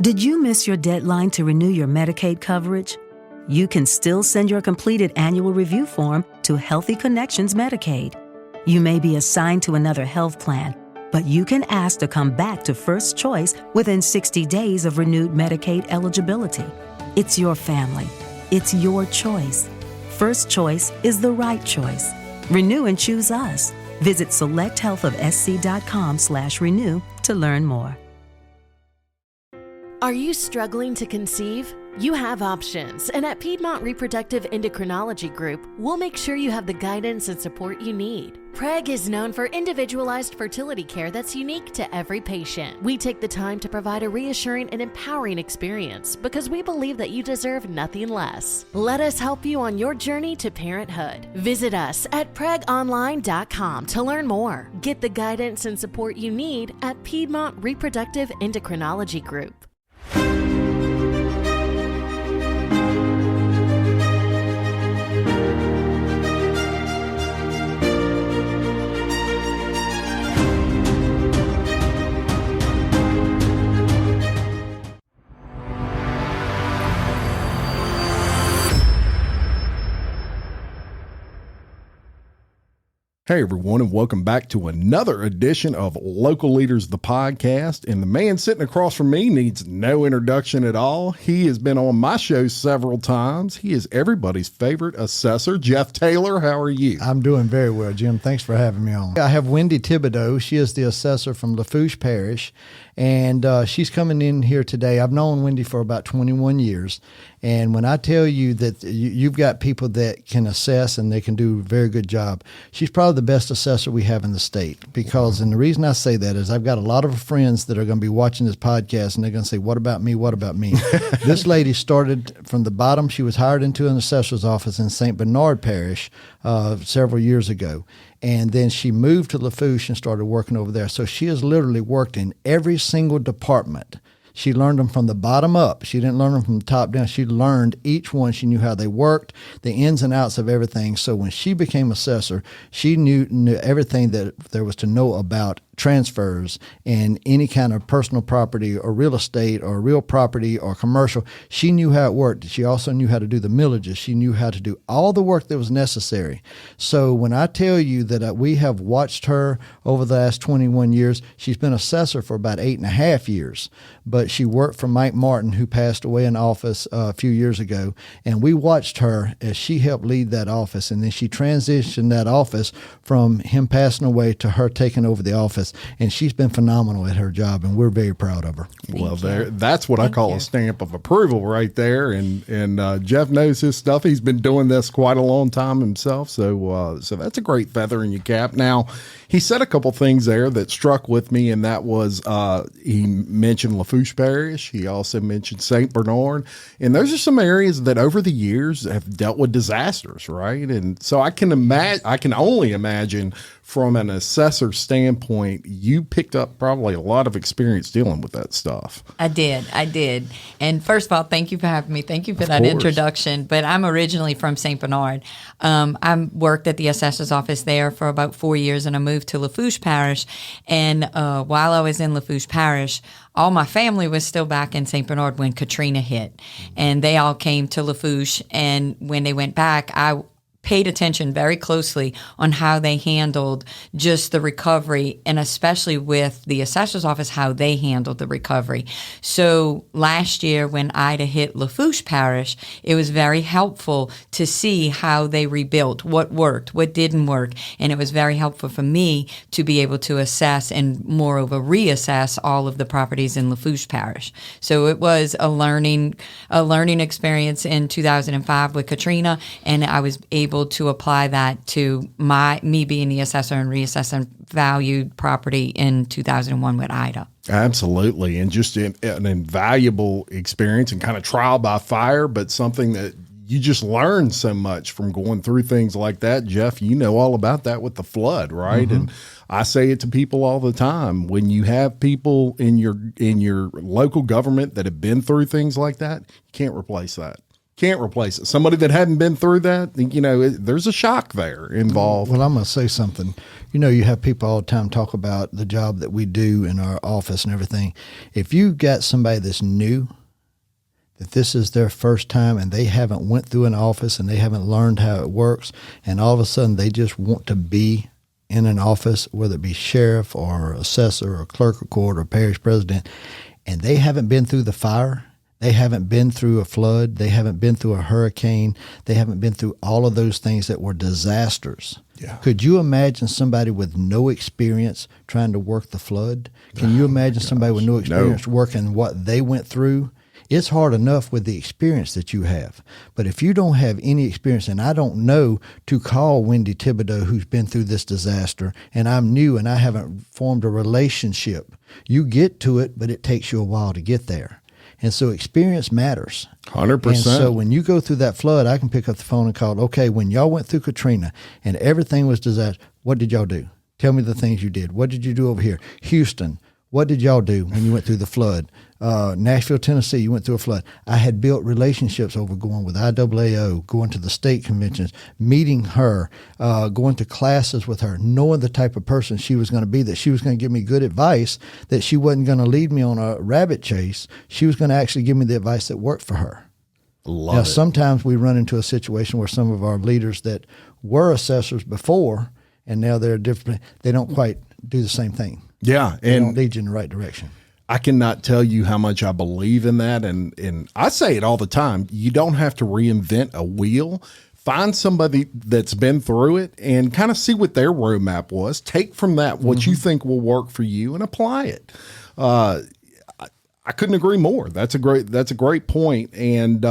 Did you miss your deadline to renew your Medicaid coverage? You can still send your completed annual review form to Healthy Connections Medicaid. You may be assigned to another health plan, but you can ask to come back to First Choice within 60 days of renewed Medicaid eligibility. It's your family. It's your choice. First Choice is the right choice. Renew and choose us. Visit selecthealthofsc.com/renew to learn more. Are you struggling to conceive? You have options, and at Piedmont Reproductive Endocrinology Group, we'll make sure you have the guidance and support you need. PREG is known for individualized fertility care that's unique to every patient. We take the time to provide a reassuring and empowering experience because we believe that you deserve nothing less. Let us help you on your journey to parenthood. Visit us at pregonline.com to learn more. Get the guidance and support you need at Piedmont Reproductive Endocrinology Group. Hey everyone, and welcome back to another edition of Local Leaders, the podcast. And the man sitting across from me needs no introduction at all. He has been on my show several times. He is everybody's favorite assessor. Jeff Taylor, how are you? I'm doing very well, Jim. Thanks for having me on. I have Wendy Thibodeaux. She is the assessor from Lafourche Parish, and she's coming in here today. I've known Wendy for about 21 years. And when I tell you that you've got people that can assess and they can do a very good job, she's probably the best assessor we have in the state. Because, and the reason I say that is I've got a lot of friends that are going to be watching this podcast and they're going to say, what about me? What about me? This lady started from the bottom. She was hired into an assessor's office in St. Bernard Parish several years ago. And then she moved to Lafourche and started working over there. So she has literally worked in every single department. She learned them from the bottom up. She didn't learn them from the top down. She learned each one. She knew how they worked, the ins and outs of everything. So when she became assessor, she knew everything that there was to know about transfers and any kind of personal property or real estate or real property or commercial. She knew how it worked. She also knew how to do the millages. She knew how to do all the work that was necessary. So when I tell you that we have watched her over the last 21 years, she's been assessor for about 8.5 years, but she worked for Mike Martin, who passed away in office a few years ago. And we watched her as she helped lead that office. And then she transitioned that office from him passing away to her taking over the office. And she's been phenomenal at her job, and we're very proud of her. Well, that's what I call a stamp of approval right there. And Jeff knows his stuff. He's been doing this quite a long time himself. So that's a great feather in your cap. Now, he said a couple things there that struck with me, and that was he mentioned Lafourche Parish. He also mentioned St. Bernard. And those are some areas that over the years have dealt with disasters, right? And so I can only imagine from an assessor standpoint, you picked up probably a lot of experience dealing with that stuff. I did. And first of all, thank you for having me. Thank you for that introduction. But I'm originally from St. Bernard. I worked at the assessor's office there for about 4 years, and I moved to Lafourche Parish. And while I was in Lafourche Parish, all my family was still back in St. Bernard when Katrina hit. And they all came to Lafourche. And when they went back, I paid attention very closely on how they handled just the recovery, and especially with the assessor's office, how they handled the recovery. So last year when Ida hit Lafourche Parish, it was very helpful to see how they rebuilt, what worked, what didn't work. And it was very helpful for me to be able to assess and moreover reassess all of the properties in Lafourche Parish. So it was a learning experience in 2005 with Katrina, and I was able to apply that to me being the assessor and reassessing valued property in 2001 with Ida. Absolutely. And just an invaluable experience and kind of trial by fire, but something that you just learn so much from going through things like that. Jeff, you know all about that with the flood, right? Mm-hmm. And I say it to people all the time. When you have people in your local government that have been through things like that, you can't replace that. Can't replace it. Somebody that hadn't been through that, there's a shock there involved. Well, I'm going to say something. You have people all the time talk about the job that we do in our office and everything. If you've got somebody that's new, that this is their first time and they haven't went through an office and they haven't learned how it works, and all of a sudden they just want to be in an office, whether it be sheriff or assessor or clerk of court or parish president, and they haven't been through the fire, they haven't been through a flood, they haven't been through a hurricane, they haven't been through all of those things that were disasters. Yeah. Could you imagine somebody with no experience trying to work the flood? Can you imagine somebody with no experience working what they went through? It's hard enough with the experience that you have. But if you don't have any experience, and I don't know to call Wendy Thibodeaux, who's been through this disaster, and I'm new and I haven't formed a relationship, you get to it, but it takes you a while to get there. And so experience matters. 100%. And so when you go through that flood, I can pick up the phone and call, okay, when y'all went through Katrina and everything was disaster, what did y'all do? Tell me the things you did. What did you do over here? Houston, what did y'all do when you went through the flood? Nashville, Tennessee, you went through a flood. I had built relationships over going with IAAO, going to the state conventions, meeting her, going to classes with her, knowing the type of person she was going to be, that she was going to give me good advice, that she wasn't going to lead me on a rabbit chase. She was going to actually give me the advice that worked for her. Now, sometimes we run into a situation where some of our leaders that were assessors before, and now they're different, they don't quite do the same thing. Yeah. They don't lead you in the right direction. I cannot tell you how much I believe in that. And I say it all the time. You don't have to reinvent a wheel. Find somebody that's been through it and kind of see what their roadmap was. Take from that what you think will work for you and apply it. I couldn't agree more. That's a great point. And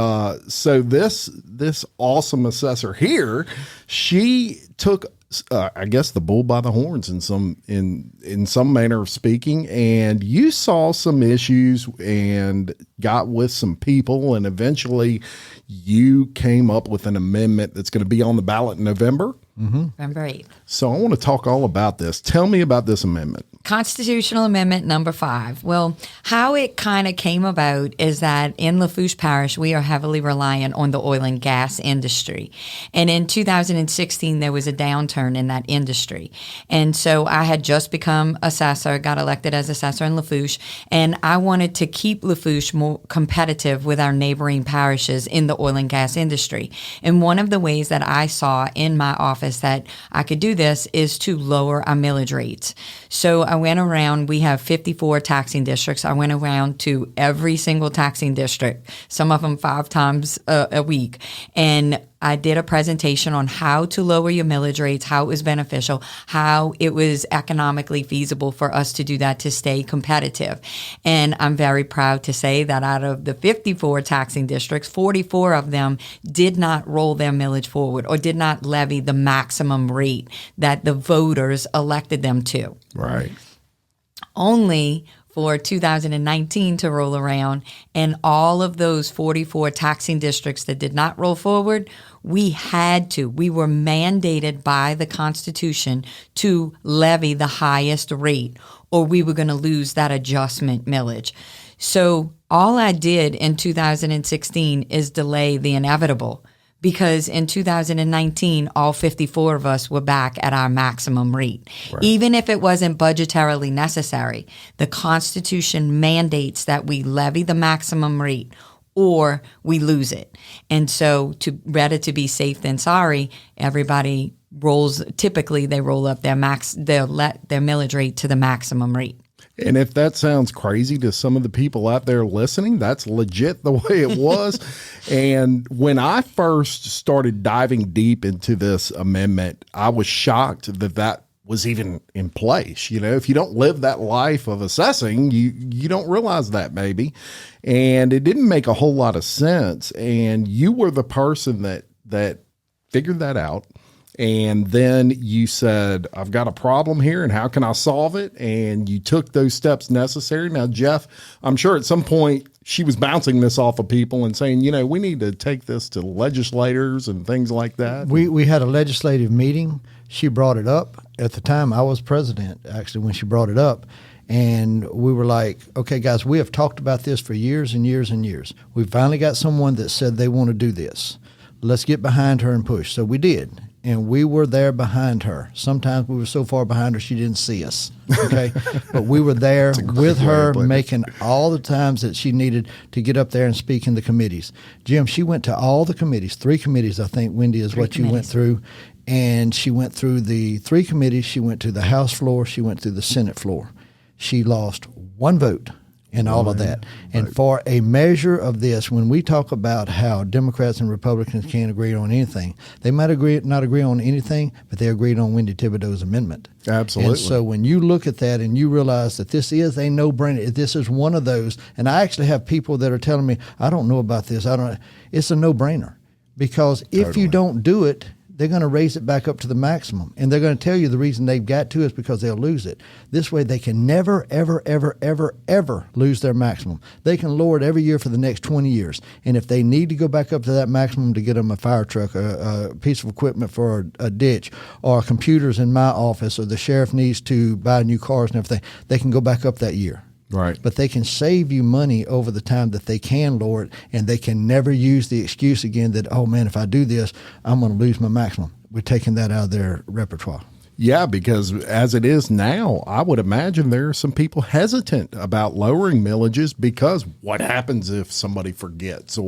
so this awesome assessor here, she took I guess the bull by the horns in some manner of speaking, and you saw some issues and got with some people, and eventually you came up with an amendment that's going to be on the ballot in November. November 8th. So I want to talk all about this. Tell me about this amendment. Constitutional Amendment number 5. Well, how it kind of came about is that in Lafourche Parish, we are heavily reliant on the oil and gas industry. And in 2016, there was a downturn in that industry. And so I had just become assessor, got elected as assessor in Lafourche, and I wanted to keep Lafourche more competitive with our neighboring parishes in the oil and gas industry. And one of the ways that I saw in my office that I could do this is to lower our millage rates. So I went around, we have 54 taxing districts. I went around to every single taxing district, some of them 5 times a week. And I did a presentation on how to lower your millage rates, how it was beneficial, how it was economically feasible for us to do that to stay competitive. And I'm very proud to say that out of the 54 taxing districts, 44 of them did not roll their millage forward or did not levy the maximum rate that the voters elected them to. Right. Only for 2019 to roll around, and all of those 44 taxing districts that did not roll forward, we were mandated by the Constitution to levy the highest rate, or we were going to lose that adjustment millage. So all I did in 2016 is delay the inevitable, because in 2019, all 54 of us were back at our maximum rate. Right. Even if it wasn't budgetarily necessary, the Constitution mandates that we levy the maximum rate or we lose it. And so rather to be safe than sorry, everybody typically they roll up they'll let their millage rate to the maximum rate. And if that sounds crazy to some of the people out there listening, that's legit the way it was. And when I first started diving deep into this amendment, I was shocked that was even in place. If you don't live that life of assessing, you don't realize that maybe. And it didn't make a whole lot of sense. And you were the person that figured that out. And then you said, I've got a problem here, and how can I solve it? And you took those steps necessary. Now, Jeff, I'm sure at some point she was bouncing this off of people and saying, we need to take this to legislators and things like that. We had a legislative meeting. She brought it up. At the time, I was president, actually, when she brought it up. And we were like, okay, guys, we have talked about this for years and years and years. We finally got someone that said they want to do this. Let's get behind her and push. So we did. And we were there behind her. Sometimes we were so far behind her she didn't see us. Okay, but we were there with her, making all the times that she needed to get up there and speak in the committees. Jim, she went to all the committees, 3 committees, I think, Wendy, is what you went through. And she went through the 3 committees. She went to the House floor. She went to the Senate floor. She lost 1 vote in all of that. And for a measure of this, when we talk about how Democrats and Republicans can't agree on anything, they might not agree on anything, but they agreed on Wendy Thibodeaux's amendment. Absolutely. And so when you look at that and you realize that this is a no-brainer, this is one of those, and I actually have people that are telling me, I don't know about this. It's a no-brainer. Because if you don't do it, they're going to raise it back up to the maximum. And they're going to tell you the reason they've got to is because they'll lose it. This way they can never, ever, ever, ever, ever lose their maximum. They can lower it every year for the next 20 years. And if they need to go back up to that maximum to get them a fire truck, a piece of equipment for a ditch, or computers in my office, or the sheriff needs to buy new cars and everything, they can go back up that year. Right. But they can save you money over the time that they can lower it, and they can never use the excuse again that, oh, man, if I do this, I'm going to lose my maximum. We're taking that out of their repertoire. Yeah, because as it is now, I would imagine there are some people hesitant about lowering millages because what happens if somebody forgets?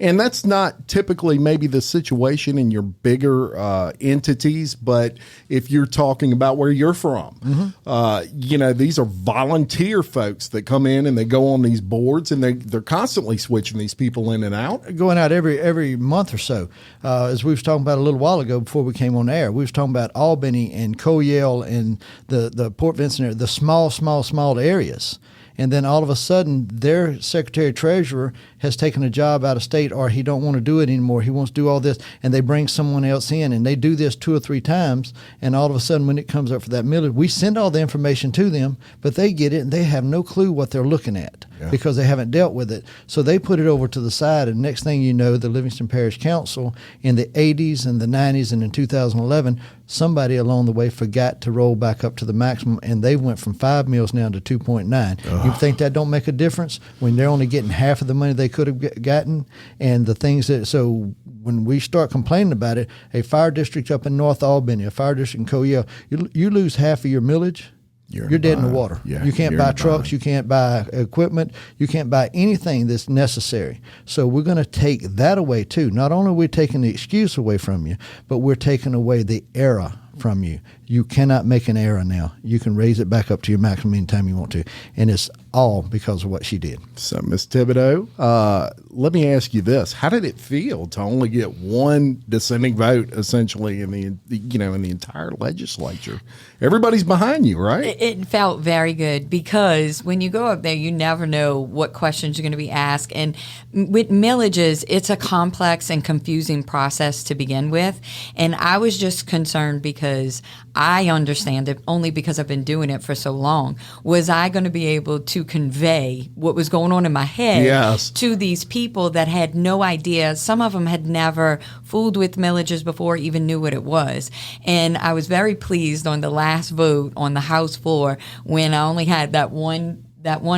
And that's not typically maybe the situation in your bigger entities, but if you're talking about where you're from, these are volunteer folks that come in and they go on these boards, and they're constantly switching these people in and out. Going out every month or so. As we was talking about a little while ago before we came on air, we was talking about Albany and Coyell and the Port Vincent area, the small areas. And then all of a sudden, their secretary-treasurer has taken a job out of state, or he don't want to do it anymore. He wants to do all this, and they bring someone else in, and they do this 2 or 3 times, and all of a sudden, when it comes up for that millage, we send all the information to them, but they get it, and they have no clue what they're looking at because they haven't dealt with it. So they put it over to the side, and next thing you know, the Livingston Parish Council in the 80s and the 90s and in 2011, somebody along the way forgot to roll back up to the maximum, and they went from 5 mills now to 2.9. You think that don't make a difference when they're only getting half of the money they could have gotten? And the things that, so when we start complaining about it, a fire district up in North Albany, a fire district in Coyell, you lose half of your millage, you're dead in the water. You can't buy trucks, you can't buy equipment, you can't buy anything that's necessary. So we're going to take that away too. Not only are we taking the excuse away from you, but we're taking away the error from you. You cannot make an error now. You can raise it back up to your maximum anytime you want to. And it's all because of what she did. So, Ms. Thibodeaux, let me ask you this. How did it feel to only get 1 dissenting vote, essentially, in the entire legislature? Everybody's behind you, right? It felt very good because when you go up there, you never know what questions you're going to be asked. And with millages, it's a complex and confusing process to begin with. And I was just concerned because I understand it only because I've been doing it for so long. Was I going to be able to convey what was going on in my head to these people that had no idea? Some of them had never fooled with millages before, even knew what it was. And I was very pleased on the last vote on the House floor when I only had that one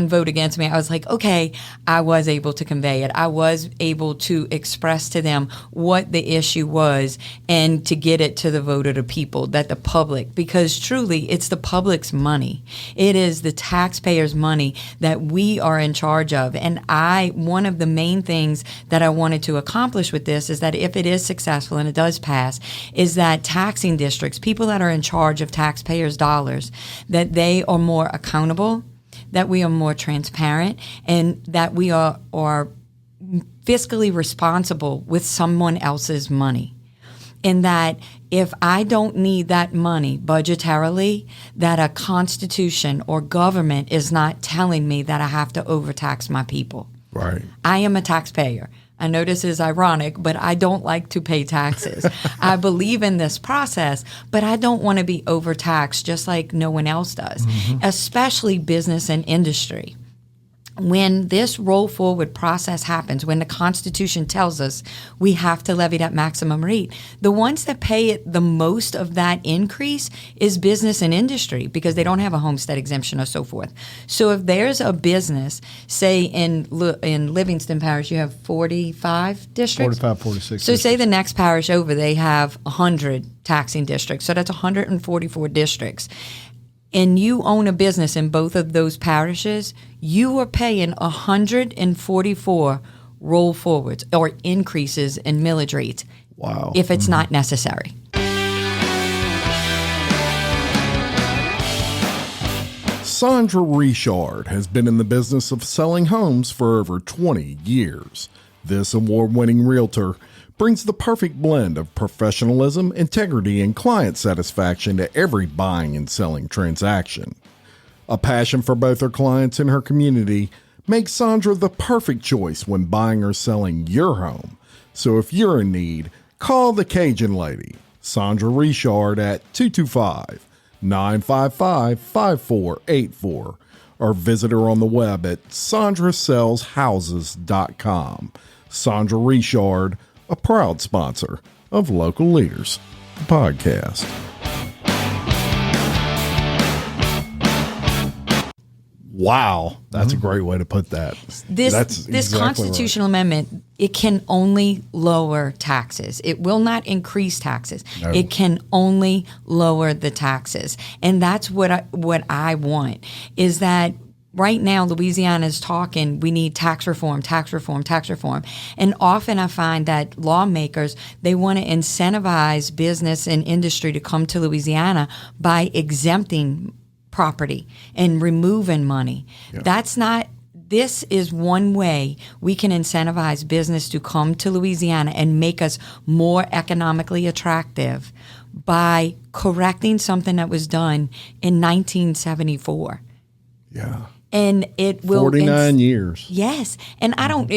vote against me. I was like, okay, I was able to convey it. I was able to express to them what the issue was and to get it to the vote of the people, that the public, because truly it's the public's money. It is the taxpayers' money that we are in charge of. And one of the main things that I wanted to accomplish with this is that if it is successful and it does pass, is that taxing districts, people that are in charge of taxpayers' dollars, that they are more accountable, that we are more transparent, and that we are fiscally responsible with someone else's money. And that if I don't need that money budgetarily, that a constitution or government is not telling me that I have to overtax my people. Right. I am a taxpayer. I know this is ironic, but I don't like to pay taxes. I believe in this process, but I don't want to be overtaxed just like no one else does, especially business and industry. when this roll forward process happens, when the Constitution tells us we have to levy that maximum rate, the ones that pay it the most of that increase is business and industry, because they don't have a homestead exemption or so forth. So if there's a business, say in Livingston Parish, you have 45 districts? 45, 46 So districts. say the next parish over, they have 100 taxing districts. So that's 144 districts. And you own a business in both of those parishes, you are paying 144 roll forwards or increases in millage rates. Wow. If it's not necessary. Sandra Richard has been in the business of selling homes for over 20 years. This award-winning realtor brings the perfect blend of professionalism, integrity, and client satisfaction to every buying and selling transaction. A passion for both her clients and her community makes Sandra the perfect choice when buying or selling your home. So if you're in need, call the Cajun Lady, Sandra Richard, at 225-955-5484, or visit her on the web at sandrasellshouses.com. Sandra Richard, a proud sponsor of Local Leaders, the podcast. Wow, that's a great way to put that. This exactly constitutional amendment, it can only lower taxes. It will not increase taxes. No. It can only lower the taxes. And that's what I want, is that right now, Louisiana is talking, we need tax reform, tax reform, tax reform. And often I find that lawmakers, they want to incentivize business and industry to come to Louisiana by exempting property and removing money. Yeah. This is one way we can incentivize business to come to Louisiana and make us more economically attractive by correcting something that was done in 1974. Yeah. And it will 49 years. Yes. And I don't,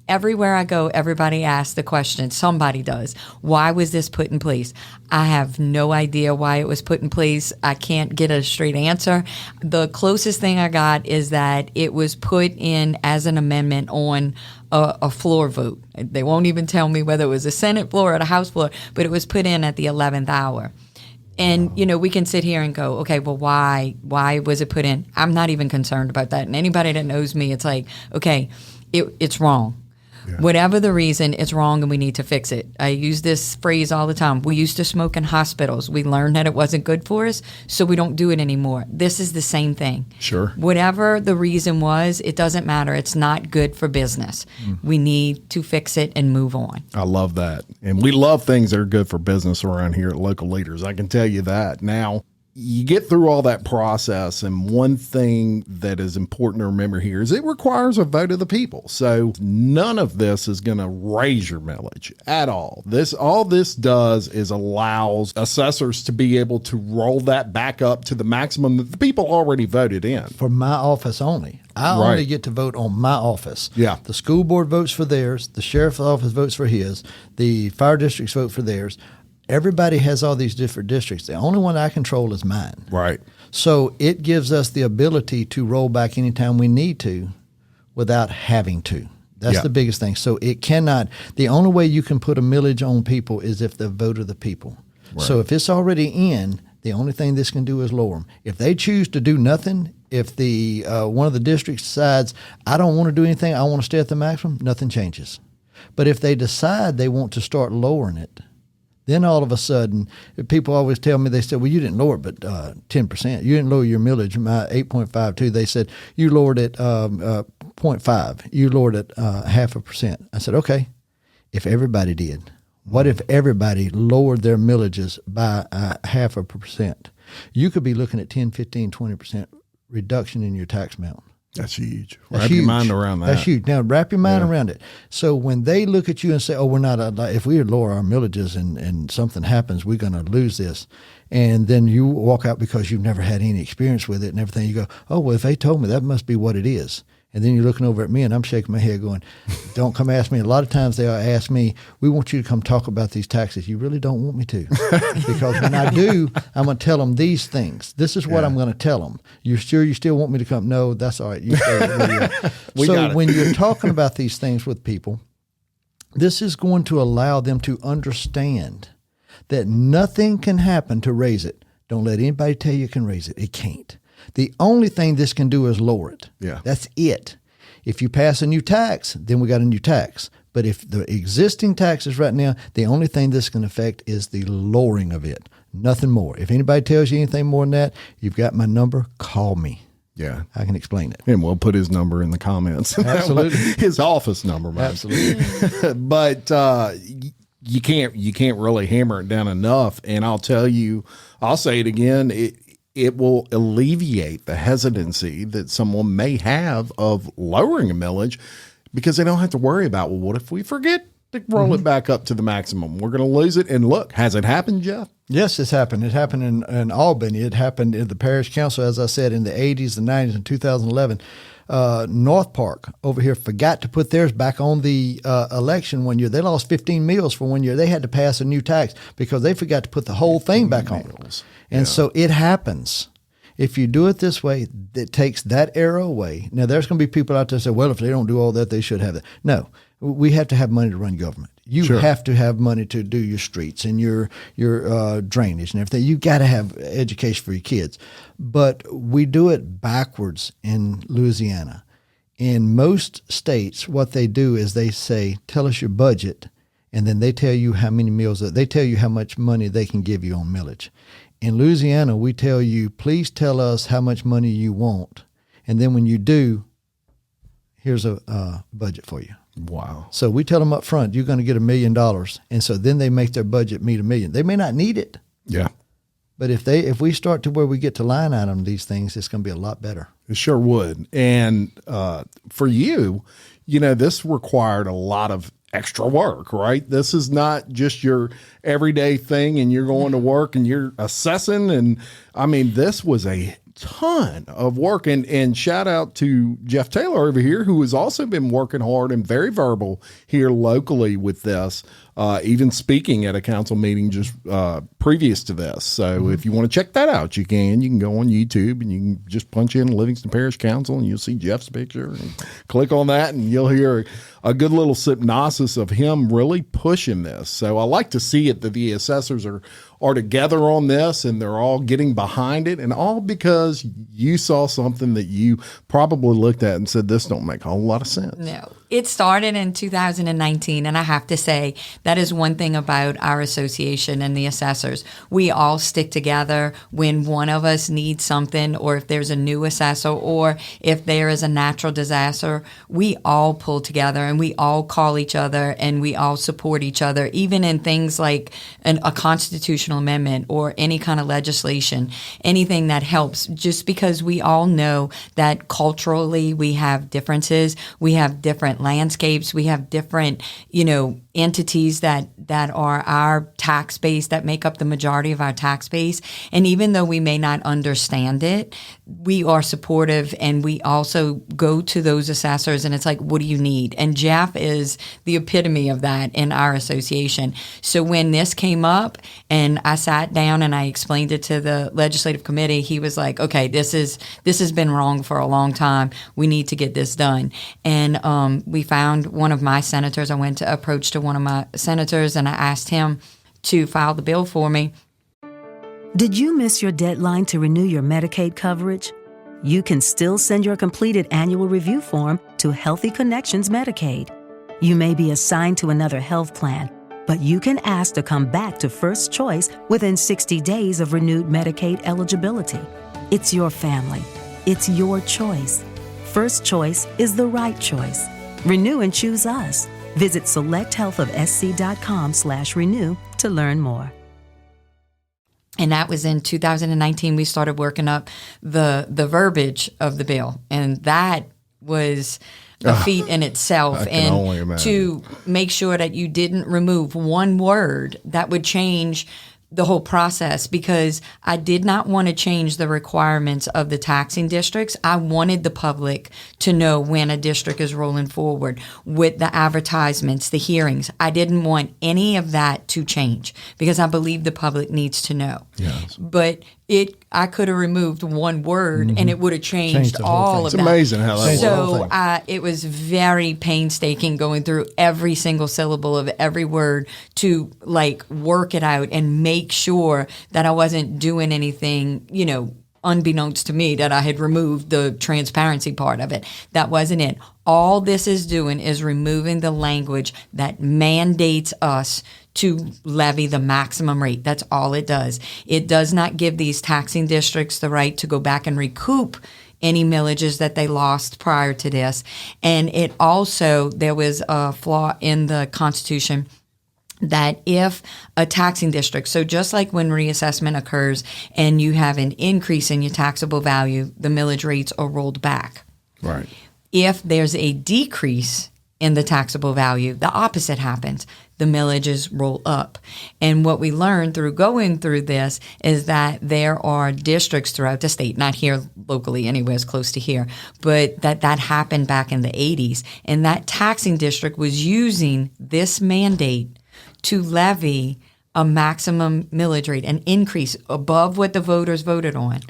everywhere I go, everybody asks the question, somebody does, why was this put in place? I have no idea why it was put in place. I can't get a straight answer. The closest thing I got is that it was put in as an amendment on a floor vote. They won't even tell me whether it was a Senate floor or the House floor, but it was put in at the 11th hour. And, we can sit here and go, okay, well, why was it put in? I'm not even concerned about that. And anybody that knows me, it's like, okay, it's wrong. Yeah. Whatever the reason, it's wrong and we need to fix it. I use this phrase all the time. We used to smoke in hospitals. We learned that it wasn't good for us, so we don't do it anymore. This is the same thing. Sure. Whatever the reason was, it doesn't matter. It's not good for business. We need to fix it and move on. I love that. And we love things that are good for business around here at Local Leaders. I can tell you that. Now, you get through all that process, and one thing that is important to remember here is it requires a vote of the people. So none of this is going to raise your millage at all. All this does is allows assessors to be able to roll that back up to the maximum that the people already voted in. For my office only. I only get to vote on my office. Yeah. The school board votes for theirs. The sheriff's office votes for his. The fire districts vote for theirs. Everybody has all these different districts. The only one I control is mine. Right. So it gives us the ability to roll back anytime we need to without having to. That's the biggest thing. So it cannot, the only way you can put a millage on people is if the vote of the people. Right. So if it's already in, the only thing this can do is lower them. If they choose to do nothing, if the one of the districts decides, I don't want to do anything, I want to stay at the maximum, nothing changes. But if they decide they want to start lowering it, then all of a sudden, people always tell me, they said, well, you didn't lower it but 10%. You didn't lower your millage, my 8.52. They said, you lowered it 0.5. You lowered it 0.5%. I said, okay, if everybody did. What if everybody lowered their millages by 0.5%? You could be looking at 10, 15, 20% reduction in your tax amount. That's huge. Wrap your mind around that. That's huge. Now, wrap your mind around it. So when they look at you and say, oh, we're not, if we lower our millages and something happens, we're going to lose this. And then you walk out because you've never had any experience with it and everything. You go, oh, well, if they told me, that must be what it is. And then you're looking over at me, and I'm shaking my head going, don't come ask me. A lot of times they'll ask me, we want you to come talk about these taxes. You really don't want me to. Because when I do, I'm going to tell them these things. This is what I'm going to tell them. You're sure you still want me to come? No, that's all right. You stay where you are. So when you're talking about these things with people, this is going to allow them to understand that nothing can happen to raise it. Don't let anybody tell you can raise it. It can't. The only thing this can do is lower it. Yeah. That's it. If you pass a new tax, then we got a new tax. But if the existing taxes right now, the only thing this can affect is the lowering of it. Nothing more. If anybody tells you anything more than that, you've got my number, call me. Yeah. I can explain it. And we'll put his number in the comments. Absolutely. His office number. Maybe. Absolutely. But you can't really hammer it down enough. And I'll tell you, I'll say it again, it will alleviate the hesitancy that someone may have of lowering a millage because they don't have to worry about, well, what if we forget to roll it back up to the maximum? We're going to lose it. And look, has it happened, Jeff? Yes, it's happened. It happened in Albany. It happened in the Parish Council, as I said, in the 80s, the 90s, and 2011. North Park over here forgot to put theirs back on the election one year. They lost 15 meals for 1 year. They had to pass a new tax because they forgot to put the whole thing back on. And so it happens. If you do it this way, it takes that error away. Now, there's going to be people out there that say, well, if they don't do all that, they should have that. No, we have to have money to run government. You have to have money to do your streets and your drainage and everything. You got to have education for your kids. But we do it backwards in Louisiana. In most states, what they do is they say, tell us your budget, and then they tell you how many meals, they tell you how much money they can give you on millage. In Louisiana, we tell you, please tell us how much money you want. And then when you do, here's a budget for you. Wow. So we tell them up front, you're going to get $1 million. And so then they make their budget meet $1 million. They may not need it. Yeah. But if we start to where we get to line item these things, it's going to be a lot better. It sure would. And for you, this required a lot of extra work, right? This is not just your everyday thing and you're going to work and you're assessing. And I mean, this was a ton of work. And shout out to Jeff Taylor over here, who has also been working hard and very verbal here locally with this, even speaking at a council meeting just previous to this. So if you want to check that out, you can go on YouTube and you can just punch in Livingston Parish Council and you'll see Jeff's picture and click on that and you'll hear a good little synopsis of him really pushing this. So I like to see it that the assessors are together on this and they're all getting behind it, and all because you saw something that you probably looked at and said, this don't make a whole lot of sense. No. It started in 2019, and I have to say that is one thing about our association and the assessors. We all stick together when one of us needs something, or if there's a new assessor, or if there is a natural disaster. We all pull together and we all call each other and we all support each other, even in things like a constitutional amendment or any kind of legislation, anything that helps, just because we all know that culturally we have differences, we have different landscapes, we have different, entities that are our tax base, that make up the majority of our tax base. And even though we may not understand it, we are supportive, and we also go to those assessors and it's like, what do you need? And Jeff is the epitome of that in our association. So when this came up and I sat down and I explained it to the legislative committee, he was like, okay, this has been wrong for a long time. We need to get this done. And we found one of my senators. I went to approach to one of my senators and I asked him to file the bill for me. Did you miss your deadline to renew your Medicaid coverage? You can still send your completed annual review form to Healthy Connections Medicaid. You may be assigned to another health plan, but you can ask to come back to First Choice within 60 days of renewed Medicaid eligibility. It's your family. It's your choice. First Choice is the right choice. Renew and choose us. Visit selecthealthofsc.com/renew to learn more. And that was in 2019. We started working up the verbiage of the bill. And that was a feat in itself. I can only imagine. To make sure that you didn't remove one word that would change the whole process, because I did not want to change the requirements of the taxing districts. I wanted the public to know when a district is rolling forward with the advertisements, the hearings. I didn't want any of that to change because I believe the public needs to know. Yes. But I could have removed one word and it would have changed the whole all thing. of It's that. amazing how that works. So it was very painstaking going through every single syllable of every word to work it out and make sure that I wasn't doing anything, unbeknownst to me, that I had removed the transparency part of it. That wasn't it. All this is doing is removing the language that mandates us to levy the maximum rate. That's all it does. It does not give these taxing districts the right to go back and recoup any millages that they lost prior to this. And it also, there was a flaw in the Constitution that if a taxing district, so just like when reassessment occurs and you have an increase in your taxable value, the millage rates are rolled back. Right. If there's a decrease in the taxable value, the opposite happens. The millages roll up. And what we learned through going through this is that there are districts throughout the state, not here locally, anywhere as close to here, but that happened back in the 80s. And that taxing district was using this mandate to levy a maximum millage rate, an increase above what the voters voted on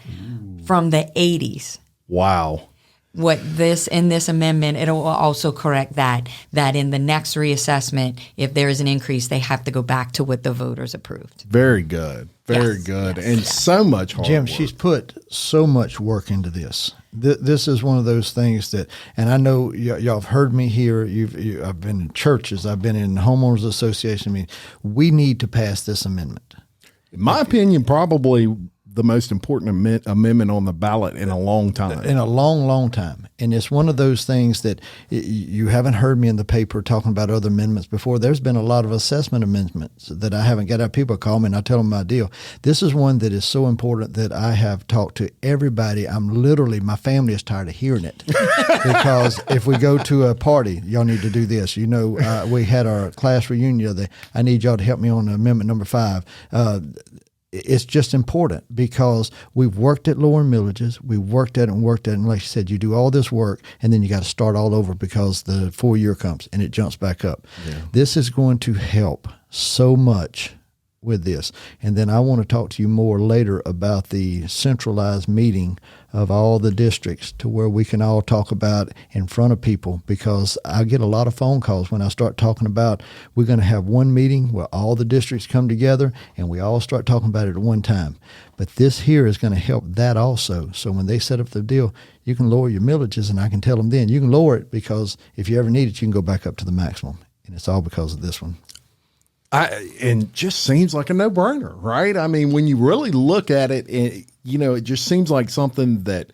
from the 80s. Wow. What in this amendment, it will also correct that in the next reassessment, if there is an increase, they have to go back to what the voters approved. Very good. Very good. And so much hard Jim, work. she's put so much work into this. This is one of those things that, and I know y'all have heard me here. I've been in churches. I've been in homeowners association. I mean, we need to pass this amendment. In my opinion, probably the most important amendment on the ballot in a long time. In a long, long time. And it's one of those things that you haven't heard me in the paper talking about other amendments before. There's been a lot of assessment amendments that I haven't got out. People call me and I tell them my deal. This is one that is so important that I have talked to everybody. My family is tired of hearing it. Because if we go to a party, y'all need to do this. We had our class reunion the other day. I need y'all to help me on amendment number 5. It's just important because we've worked at lowering millages. We worked at it, and like you said, you do all this work, and then you got to start all over because the 4-year comes and it jumps back up. Yeah. This is going to help so much with this. And then I want to talk to you more later about the centralized meeting of all the districts to where we can all talk about in front of people, because I get a lot of phone calls when I start talking about we're going to have one meeting where all the districts come together and we all start talking about it at one time. But this here is going to help that also. So when they set up the deal, you can lower your millages, and I can tell them then you can lower it because if you ever need it, you can go back up to the maximum. And it's all because of this one. And just seems like a no-brainer, right? I mean, when you really look at it, it just seems like something that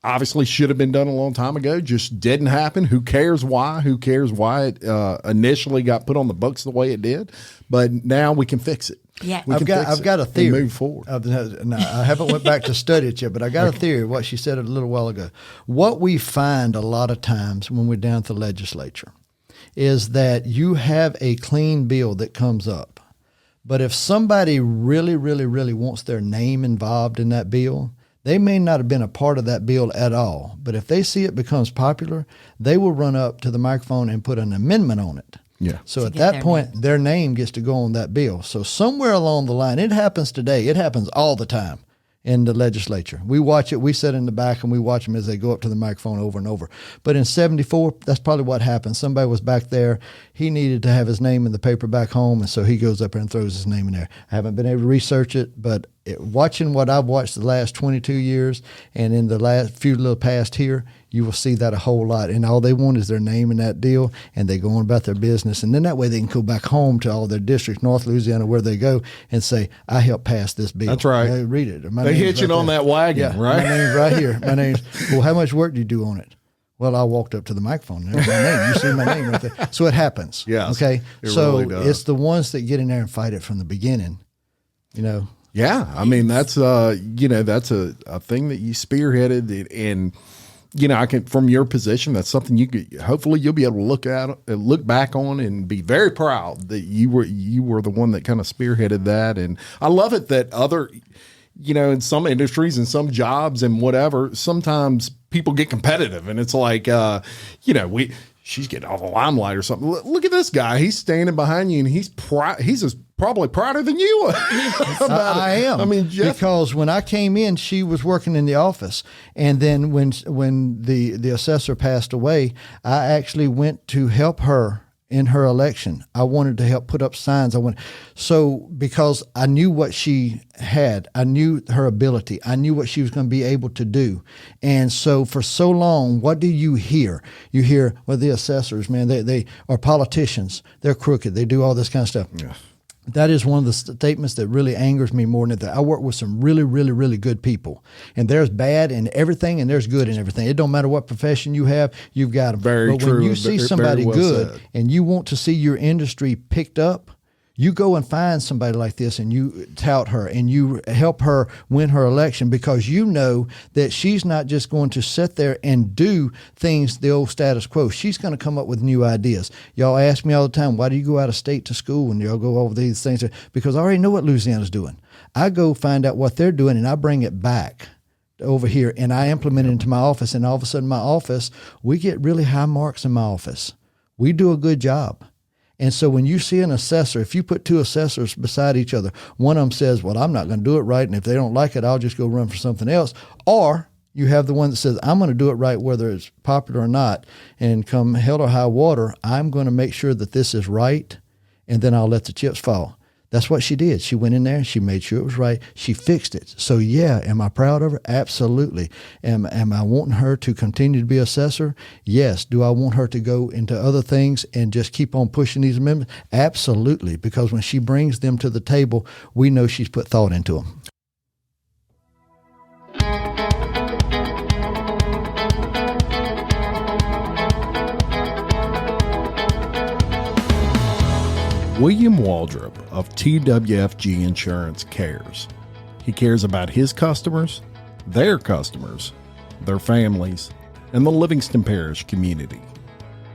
obviously should have been done a long time ago, just didn't happen. Who cares why? Who cares why it initially got put on the books the way it did? But now we can fix it. Yeah, I've got a theory. Move forward. No, I haven't went back to study it yet, but I got a theory of what she said a little while ago. What we find a lot of times when we're down at the legislature is that you have a clean bill that comes up. But if somebody really, really, really wants their name involved in that bill, they may not have been a part of that bill at all. But if they see it becomes popular, they will run up to the microphone and put an amendment on it. Yeah. So at that point, their name gets to go on that bill. So somewhere along the line, it happens today. It happens all the time in the legislature. We watch it. We sit in the back and we watch them as they go up to the microphone over and over. But in 74, that's probably what happened. Somebody was back there. He needed to have his name in the paper back home, and so he goes up there and throws his name in there. I haven't been able to research it, but watching what I've watched the last 22 years and in the last few little past here, you will see that a whole lot. And all they want is their name in that deal, and they go on about their business. And then that way they can go back home to all their districts, North Louisiana, where they go, and say, I helped pass this bill. That's right. They read it. They hitching on that wagon, right? My name's right here. My name's, well, how much work do you do on it? Well, I walked up to the microphone. There's my name. You see my name right there. So it happens. Yeah. Okay. So really it's the ones that get in there and fight it from the beginning, Yeah. I mean, that's, that's a thing that you spearheaded, and, I can, from your position, that's something hopefully you'll be able to look back on and be very proud that you were the one that kind of spearheaded that. And I love it that other, in some industries and some jobs and whatever, sometimes people get competitive, and it's like, she's getting all the limelight or something. Look at this guy. He's standing behind you, and he's probably prouder than you are. I am. I mean, Jeff, because when I came in, she was working in the office, and then when the assessor passed away, I actually went to help her in her election. I wanted to help put up signs. Because I knew what she had. I knew her ability. I knew what she was going to be able to do. And so for so long, what do you hear? You hear, well, the assessors, man, they are politicians. They're crooked. They do all this kind of stuff. Yeah. That is one of the statements that really angers me more than that. I work with some really, really, really good people, and there's bad in everything, and there's good in everything. It don't matter what profession you have, you've got them. Very but true. When you see somebody well good said. And you want to see your industry picked up, you go and find somebody like this, and you tout her, and you help her win her election, because you know that she's not just going to sit there and do things the old status quo. She's going to come up with new ideas. Y'all ask me all the time, why do you go out of state to school and y'all go over these things? Because I already know what Louisiana's doing. I go find out what they're doing, and I bring it back over here, and I implement it into my office, and all of a sudden my office, we get really high marks in my office. We do a good job. And so when you see an assessor, if you put two assessors beside each other, one of them says, well, I'm not going to do it right, and if they don't like it, I'll just go run for something else. Or you have the one that says, I'm going to do it right whether it's popular or not, and come hell or high water, I'm going to make sure that this is right, and then I'll let the chips fall. That's what she did. She went in there, she made sure it was right, she fixed it. So yeah, am I proud of her? Absolutely. Am I wanting her to continue to be assessor? Yes. Do I want her to go into other things and just keep on pushing these amendments? Absolutely, because when she brings them to the table, we know she's put thought into them. William Waldrop of TWFG Insurance cares. He cares about his customers, their families, and the Livingston Parish community.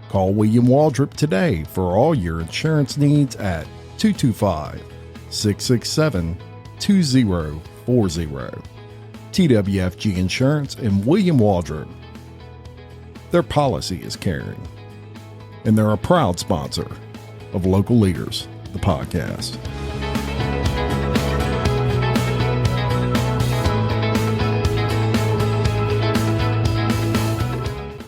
Call William Waldrop today for all your insurance needs at 225-667-2040. TWFG Insurance and William Waldrop. Their policy is caring, and they're a proud sponsor of Local Leaders, the podcast.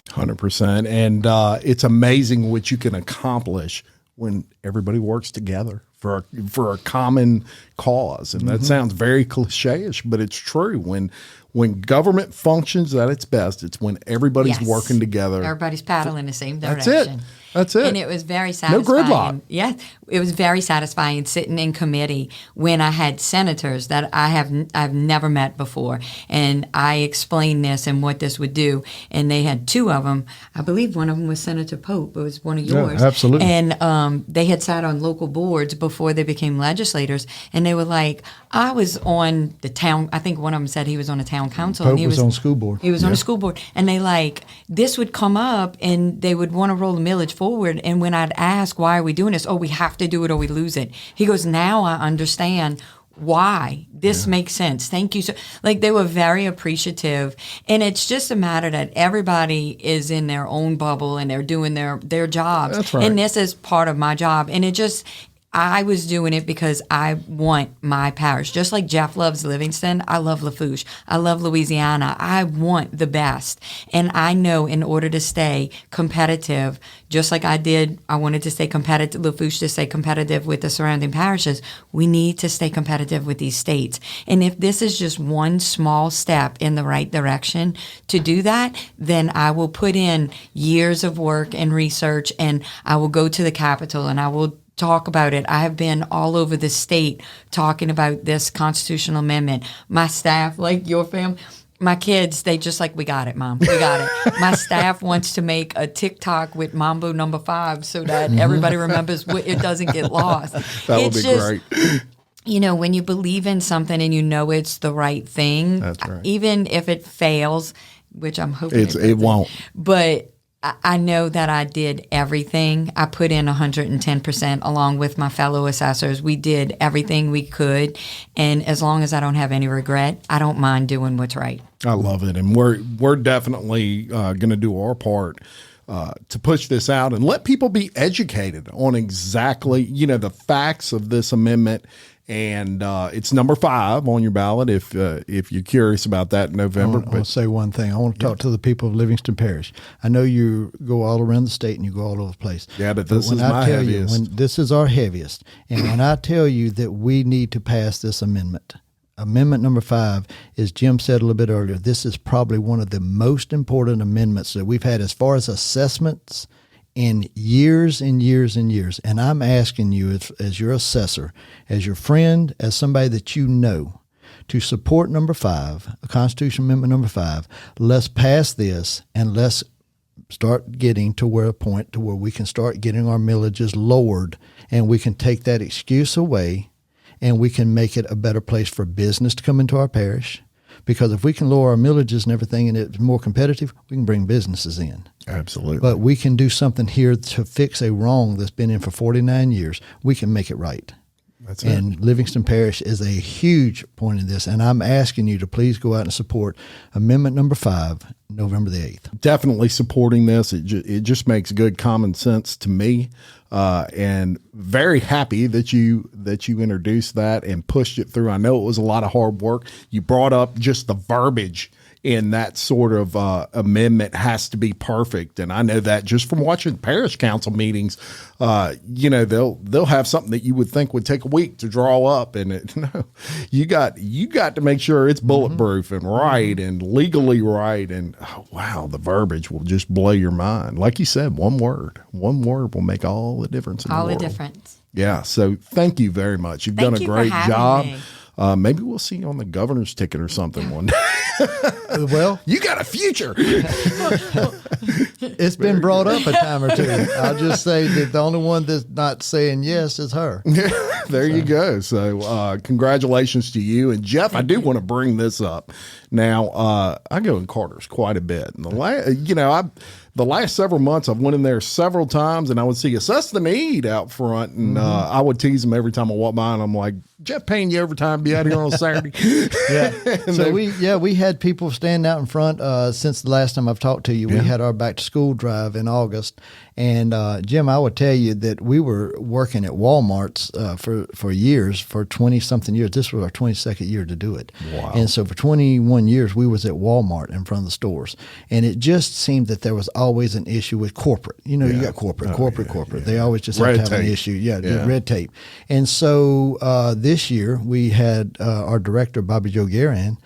100%. And it's amazing what you can accomplish when everybody works together for a common cause. And that sounds very cliche-ish, but it's true. When government functions at its best, it's when everybody's working together. Everybody's paddling in the same direction. That's it. And it was very satisfying. No gridlock. Yeah, it was very satisfying sitting in committee when I had senators that I've never met before, and I explained this and what this would do. And they had two of them. I believe one of them was Senator Pope. It was one of yours. Yeah, absolutely. And they had sat on local boards before they became legislators, and they were like, I was on the town. I think one of them said he was on the town council. Pope and he was on school board. He was on the school board, and they this would come up, and they would want to roll the millage forward. And when I'd ask, why are we doing this? Oh, we have to do it or we lose it. He goes, now I understand why. This makes sense. Thank you. So, they were very appreciative. And it's just a matter that everybody is in their own bubble and they're doing their jobs. That's right. And this is part of my job. And I was doing it because I want my parish. Just like Jeff loves Livingston, I love Lafourche. I love Louisiana. I want the best. And I know in order to stay competitive, just like I wanted to stay competitive, Lafourche to stay competitive with the surrounding parishes, we need to stay competitive with these states. And if this is just one small step in the right direction to do that, then I will put in years of work and research, and I will go to the Capitol and I will talk about it. I have been all over the state talking about this constitutional amendment. My staff, like your family, my kids, they just we got it, Mom. We got it. My staff wants to make a TikTok with Mambo number 5 so that everybody remembers it doesn't get lost. That would be great. When you believe in something and you know it's the right thing, that's right. Even if it fails, which I'm hoping it won't. But I know that I did everything. I put in 110% along with my fellow assessors. We did everything we could. And as long as I don't have any regret, I don't mind doing what's right. I love it. And we're definitely going to do our part to push this out and let people be educated on exactly, the facts of this amendment. And it's number 5 on your ballot if you're curious about that in November. I want to say one thing. I want to talk to the people of Livingston Parish. I know you go all around the state and you go all over the place. Yeah, but this is my heaviest. This is our heaviest. And when I tell you that we need to pass this amendment, Amendment number 5, as Jim said a little bit earlier, this is probably one of the most important amendments that we've had as far as assessments in years and years and years. And I'm asking you as your assessor, as your friend, as somebody that you know, to support number 5, Constitution Amendment number 5. Let's pass this and let's start getting to a point where we can start getting our millages lowered and we can take that excuse away and we can make it a better place for business to come into our parish. Because if we can lower our millages and everything and it's more competitive, we can bring businesses in. Absolutely. But we can do something here to fix a wrong that's been in for 49 years. We can make it right. That's and it. Livingston Parish is a huge point in this. And I'm asking you to please go out and support Amendment number 5, November the 8th. Definitely supporting this. It just makes good common sense to me. And very happy that you introduced that and pushed it through. I know it was a lot of hard work. You brought up just the verbiage in that sort of amendment has to be perfect, and I know that just from watching parish council meetings. They'll have something that you would think would take a week to draw up, and you got to make sure it's bulletproof and right and legally right. And wow, the verbiage will just blow your mind. Like you said, one word will make all the difference in the world. All the difference. Yeah. So thank you very much. You've done a great job. Maybe we'll see you on the governor's ticket or something one day. Well, you got a future. It's been brought up a time or two. I'll just say that the only one that's not saying yes is her. There you go. So congratulations to you. And Jeff, I do want to bring this up. Now, I go in Carter's quite a bit. And the last several months, I've went in there several times, and I would see Assess the Need out front, and I would tease them every time I walk by, and I'm like, Jeff paying you overtime, be out here on a Saturday. Yeah. So we had people stand out in front since the last time I've talked to you. We had our back to school drive in August, and Jim, I would tell you that we were working at Walmart's for years, for 20 something years. This was our 22nd year to do it. Wow. And so for 21 years, we was at Walmart in front of the stores, and it just seemed that there was always an issue with corporate. You got corporate. They always just have to have an issue. Red tape. And so this year we had our director, Bobby Jo Garan,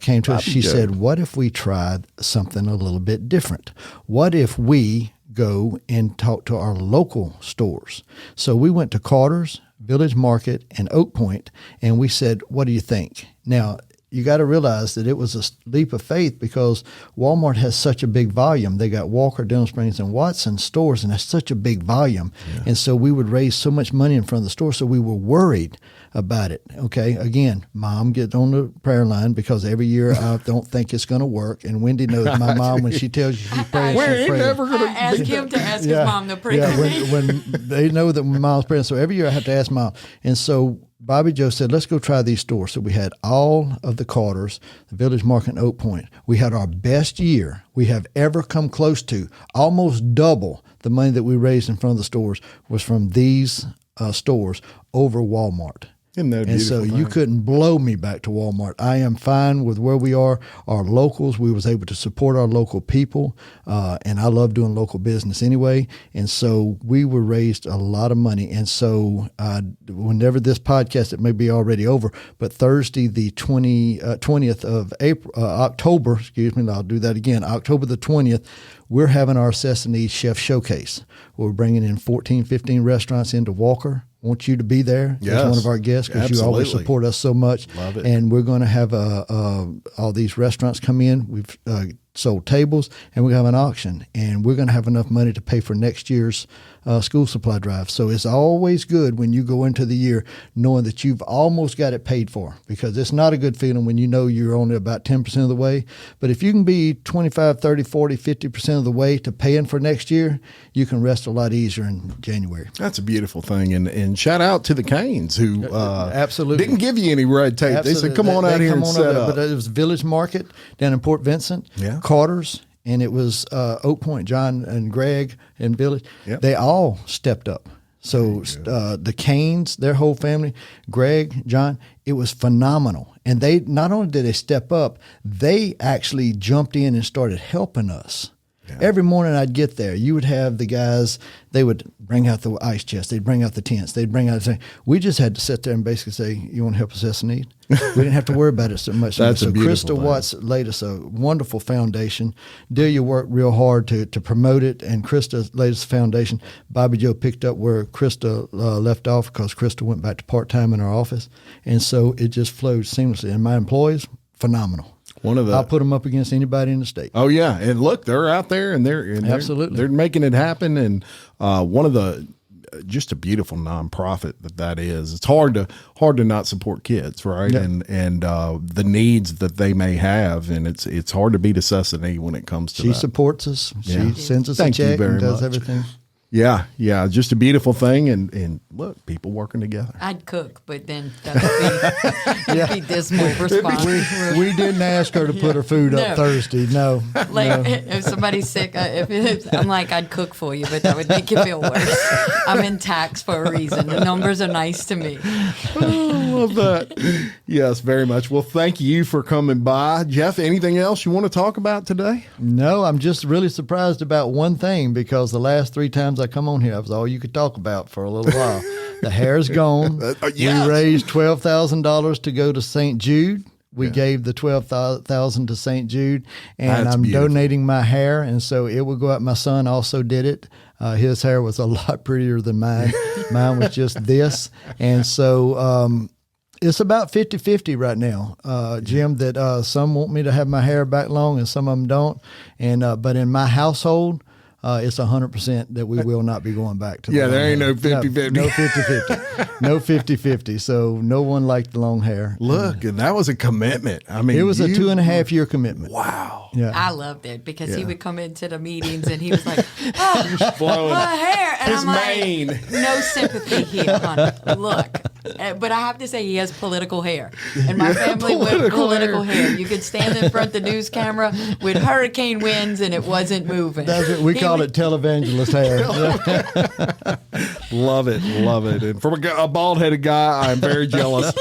came to us. She said, what if we tried something a little bit different? What if we go and talk to our local stores? So we went to Carter's, Village Market, and Oak Point, and we said, what do you think? Now, you got to realize that it was a leap of faith because Walmart has such a big volume. They got Walker, Denham Springs, and Watson stores, and that's such a big volume. Yeah. And so we would raise so much money in front of the store, so we were worried about it. Okay, again, Mom gets on the prayer line because every year I don't think it's going to work. And Wendy knows my mom, when she tells you she's praying, she's praying. Never gonna ask him to ask his mom to pray. Yeah, when they know that when Mom's praying. So every year I have to ask Mom. And so Bobby Jo said, let's go try these stores. So we had all of the Carters, the Village Market, and Oak Point. We had our best year we have ever come close to. Almost double the money that we raised in front of the stores was from these stores over Walmart. And so you couldn't blow me back to Walmart. I am fine with where we are. Our locals, we was able to support our local people, and I love doing local business anyway. And so we were raised a lot of money. And so whenever this podcast, it may be already over, but Thursday the 20th of October, I'll do that again, October the 20th, we're having our Assess the Need Chef Showcase. We're bringing in 14, 15 restaurants into Walker. Want you to be there as one of our guests because you always support us so much. Love it. And we're going to have all these restaurants come in. We've sold tables, and we're going to have an auction, and we're going to have enough money to pay for next year's school supply drive. So it's always good when you go into the year knowing that you've almost got it paid for, because it's not a good feeling when you know you're only about 10% of the way. But if you can be 25, 30, 40, 50% of the way to paying for next year, you can rest a lot easier in January. That's a beautiful thing. And shout out to the Canes who absolutely didn't give you any red tape. Absolutely. They said, come on out here and set up. But it was Village Market down in Port Vincent, Carter's, and it was Oak Point. John and Greg and Billy, they all stepped up. So the Canes, their whole family, Greg, John, it was phenomenal. And they not only did they step up, they actually jumped in and started helping us. Yeah. Every morning I'd get there, you would have the guys, they would bring out the ice chest, they'd bring out the tents, they'd bring out the thing. We just had to sit there and basically say, you want to help assess a need? We didn't have to worry about it so much. That's so a beautiful Krista thing. Watts laid us a wonderful foundation. Delia worked real hard to promote it, and Krista laid us a foundation. Bobby Joe picked up where Krista left off, because Krista went back to part-time in our office. And so it just flowed seamlessly. And my employees, phenomenal. I'll put them up against anybody in the state. Oh yeah, and look, they're out there, and absolutely they're making it happen. And one of the just a beautiful nonprofit that is. It's hard to not support kids, right? Yeah. And the needs that they may have, and it's hard to beat necessity when it comes to that. She supports us. Yeah. She sends us a check and does everything. Yeah, just a beautiful thing, and look, people working together. I'd cook, but then that'd be dismal response. We didn't ask her to put her food up Thursday. No. If somebody's sick, I'm like, I'd cook for you, but that would make you feel worse. I'm in tax for a reason. The numbers are nice to me. I love that. Yes, very much. Well, thank you for coming by. Jeff, anything else you want to talk about today? No, I'm just really surprised about one thing, because the last 3 times I come on here, that was all you could talk about for a little while. The hair's gone. Yes. We raised $12,000 to go to St. Jude. We gave the $12,000 to St. Jude, and I'm donating my hair, and so it will go out. My son also did it. His hair was a lot prettier than mine. Mine was just this, and so it's about 50-50 right now, Jim, that some want me to have my hair back long and some of them don't, and but in my household, it's 100% that we will not be going back to the long there ain't hair. no 50-50. No 50-50. No 50-50. So no one liked the long hair. Look, and that was a commitment. I mean, it was a 2.5-year commitment. Wow. Yeah. I loved it, because he would come into the meetings and he was like, my hair. And his mane. Like, no sympathy here, honey. Look. But I have to say, he has political hair. And my family with political hair. You could stand in front of the news camera with hurricane winds and it wasn't moving. That's it. We call it televangelist hair. Love it. And from a bald-headed guy, I'm very jealous.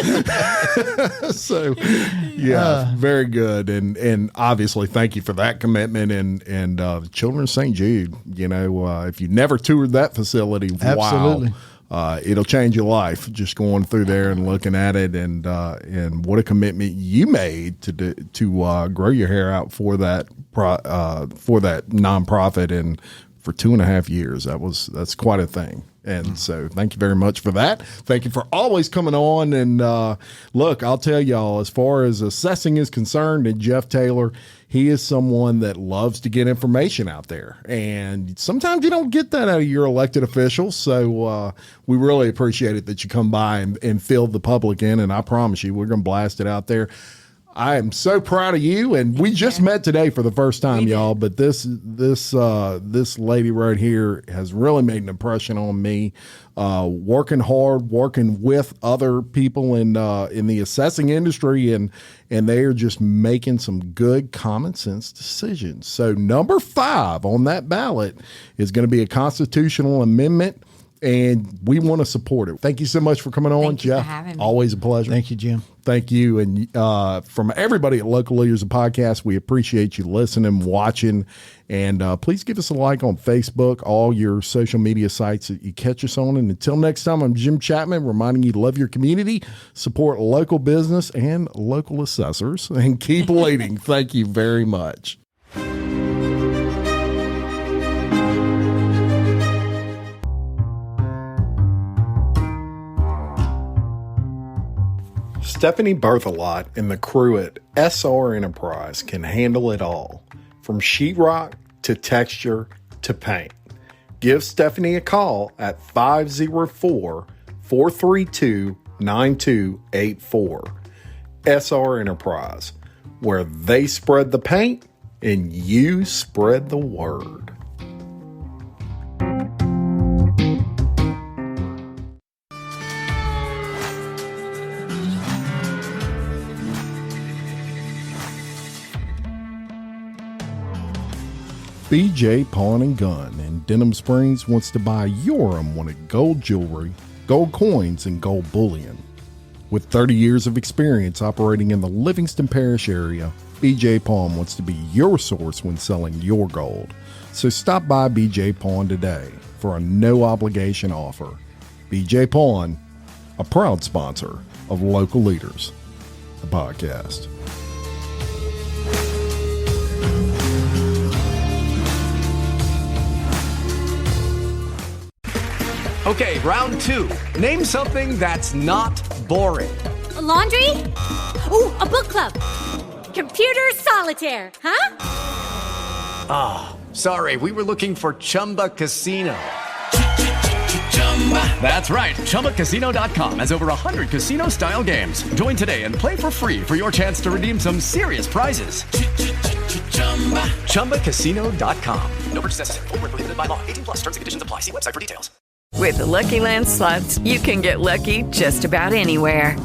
So, very good. And obviously, thank you for that commitment. And Children of St. Jude, if you never toured that facility, absolutely. Wow. It'll change your life just going through there and looking at it, and what a commitment you made to grow your hair out for that nonprofit, and for 2.5 years. That's quite a thing. And so thank you very much for that. Thank you for always coming on. And look, I'll tell y'all, as far as assessing is concerned, and Jeff Taylor, he is someone that loves to get information out there. And sometimes you don't get that out of your elected officials. So we really appreciate it that you come by and fill the public in. And I promise you, we're going to blast it out there. I am so proud of you, and we just met today for the first time, y'all. But this lady right here has really made an impression on me. Working hard, working with other people in the assessing industry, and they are just making some good common sense decisions. So number 5 on that ballot is going to be a constitutional amendment, and we want to support it. Thank you so much for coming on, Jeff. Thank you for having me. Always a pleasure. Thank you, Jim. Thank you. And from everybody at Local Leaders, podcast, we appreciate you listening, watching, and please give us a like on Facebook, all your social media sites that you catch us on. And until next time, I'm Jim Chapman, reminding you to love your community, support local business and local assessors, and keep leading. Thank you very much. Stephanie Berthelot and the crew at SR Enterprise can handle it all. from sheetrock to texture to paint. Give Stephanie a call at 504-432-9284. SR Enterprise, where they spread the paint and you spread the word. BJ Pawn and Gun in Denham Springs wants to buy your unwanted gold jewelry, gold coins, and gold bullion. With 30 years of experience operating in the Livingston Parish area, BJ Pawn wants to be your source when selling your gold. So stop by BJ Pawn today for a no-obligation offer. BJ Pawn, a proud sponsor of Local Leaders, the podcast. Okay, round two. Name something that's not boring. A laundry? Ooh, a book club. Computer solitaire, huh? Ah, sorry, we were looking for Chumba Casino. That's right, ChumbaCasino.com has over 100 casino-style games. Join today and play for free for your chance to redeem some serious prizes. ChumbaCasino.com. No purchase necessary. Void where prohibited by law. 18+. Terms and conditions apply. See website for details. With the Lucky Land Slots, you can get lucky just about anywhere.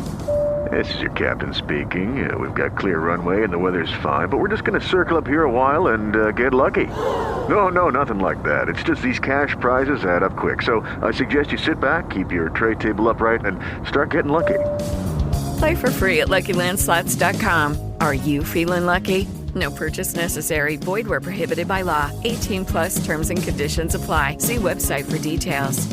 This is your captain speaking. We've got clear runway and the weather's fine, but we're just going to circle up here a while and get lucky. No, nothing like that. It's just these cash prizes add up quick. So I suggest you sit back, keep your tray table upright, and start getting lucky. Play for free at LuckyLandSlots.com. Are you feeling lucky? No purchase necessary. Void where prohibited by law. 18+ terms and conditions apply. See website for details.